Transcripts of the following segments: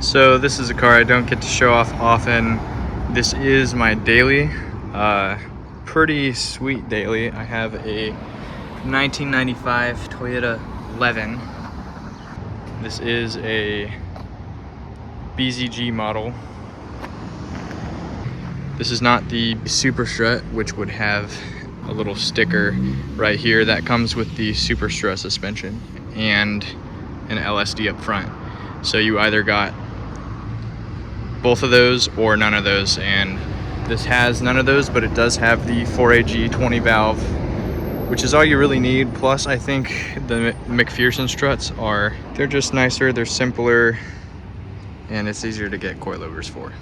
So this is a car I don't get to show off often. This is my daily, pretty sweet daily. I have a 1995 Toyota Levin. This is a BZG model. This is not the Super Strut, which would have a little sticker right here that comes with the Super Strut suspension and an LSD up front. So you either got both of those or none of those, and this has none of those, but it does have the 4AG 20 valve, which is all you really need. Plus I think the McPherson struts they're just nicer, they're simpler, and it's easier to get coilovers for.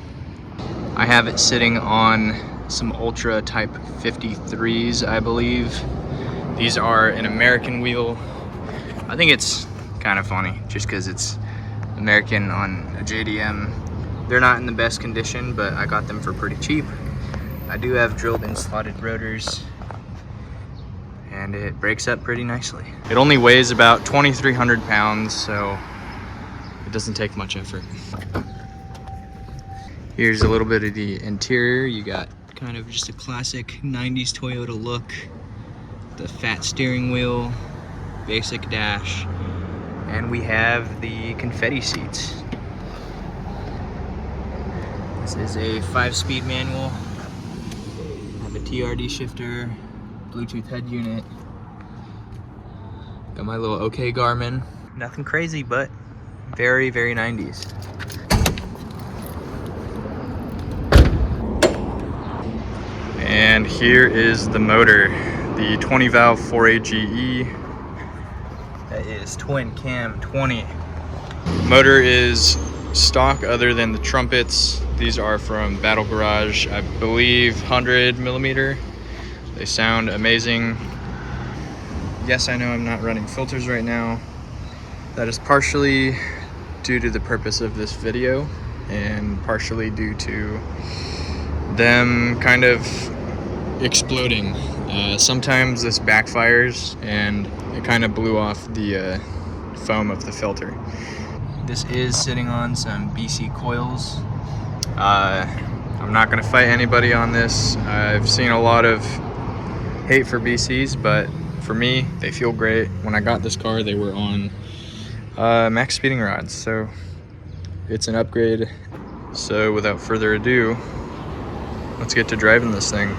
I have it sitting on some Ultra Type 53s, I believe. These are an American wheel. I think it's kind of funny just because it's American on a JDM. They're not in the best condition, but I got them for pretty cheap. I do have drilled in slotted rotors, and it breaks up pretty nicely. It only weighs about 2,300 pounds, so it doesn't take much effort. Here's a little bit of the interior. You got kind of just a classic 90s Toyota look. The fat steering wheel, basic dash, and we have the confetti seats. This is a 5-speed manual. I have a TRD shifter, Bluetooth head unit. Got my little OK Garmin. Nothing crazy, but very, very 90s. And here is the motor, the 20 valve 4AGE. That is twin cam 20. Motor is stock other than the trumpets. These are from Battle Garage, I believe 100 millimeter. They sound amazing. Yes, I know I'm not running filters right now. That is partially due to the purpose of this video and partially due to them kind of exploding. Sometimes this backfires and it kind of blew off the foam of the filter. This is sitting on some BC coils. I'm not gonna fight anybody on this. I've seen a lot of hate for BCs, but for me, they feel great. When I got this car, they were on max speeding rods, so it's an upgrade. So without further ado, let's get to driving this thing.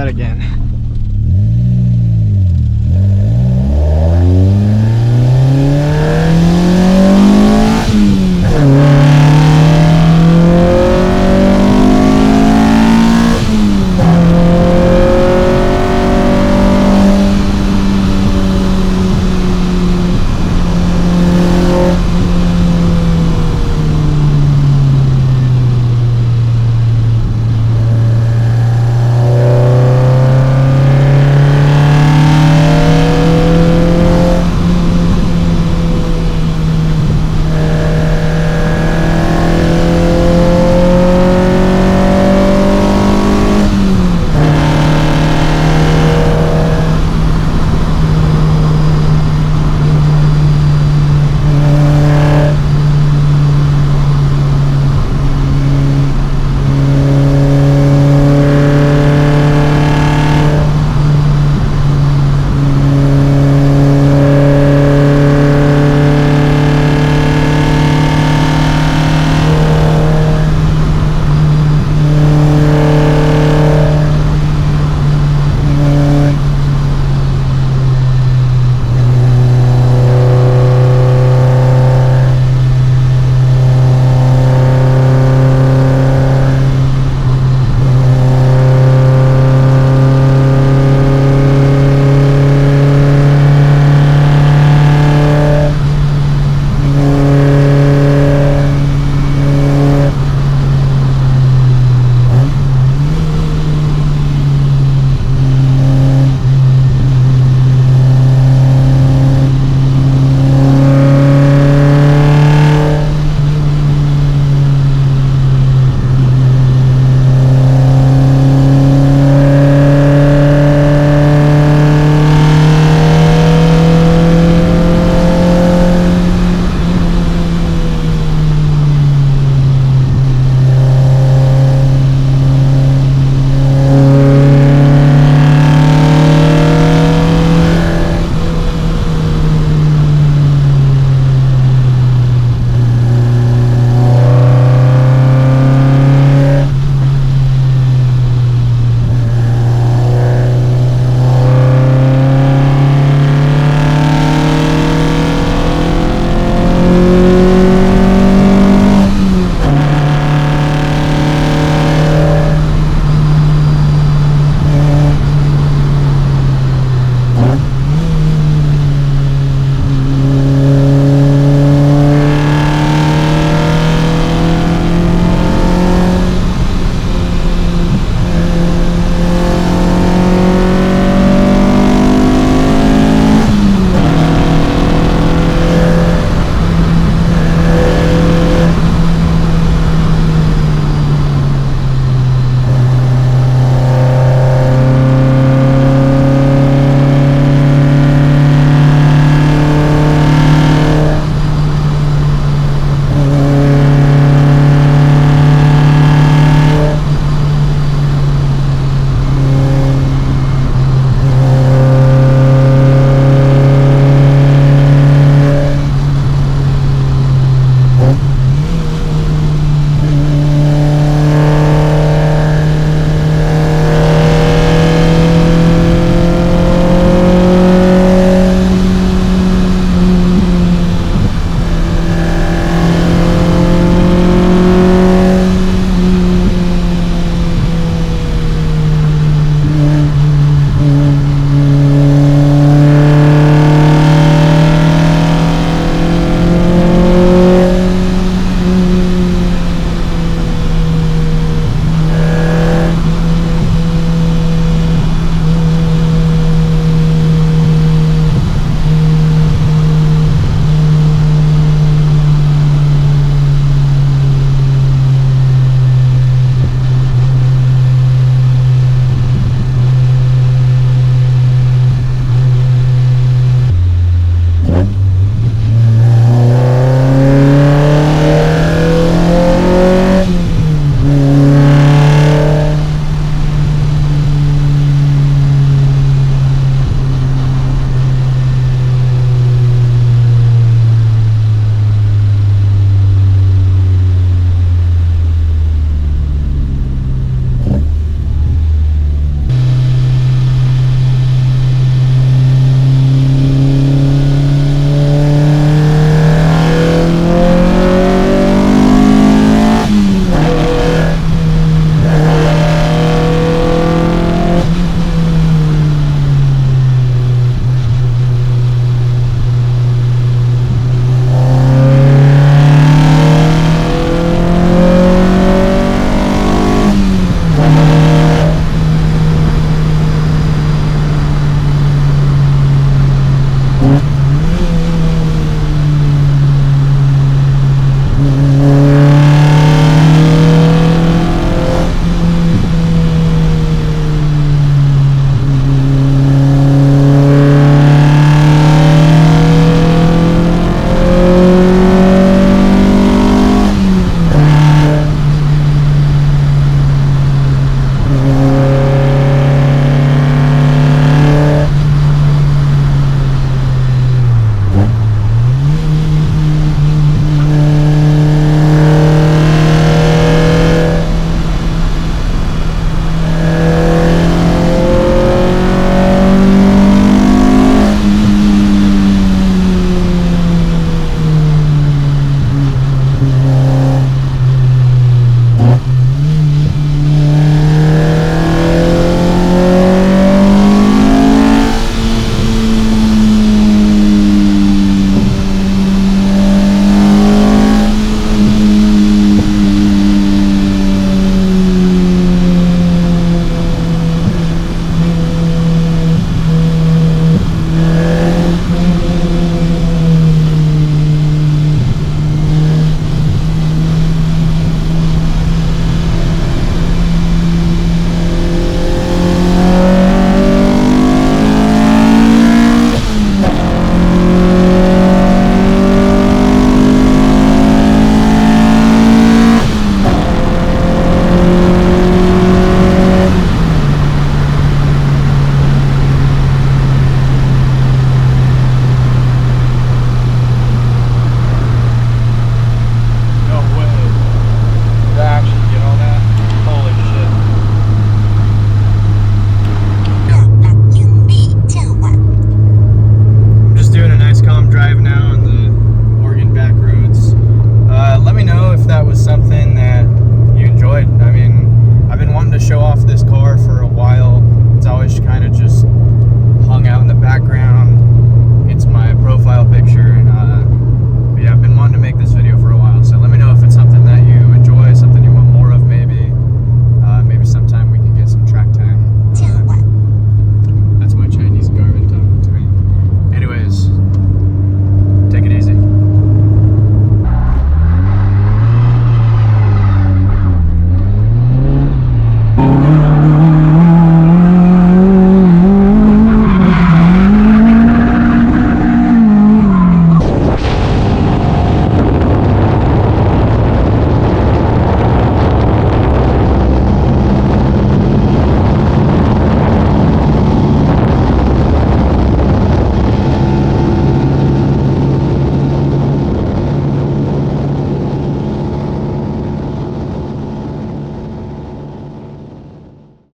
that again.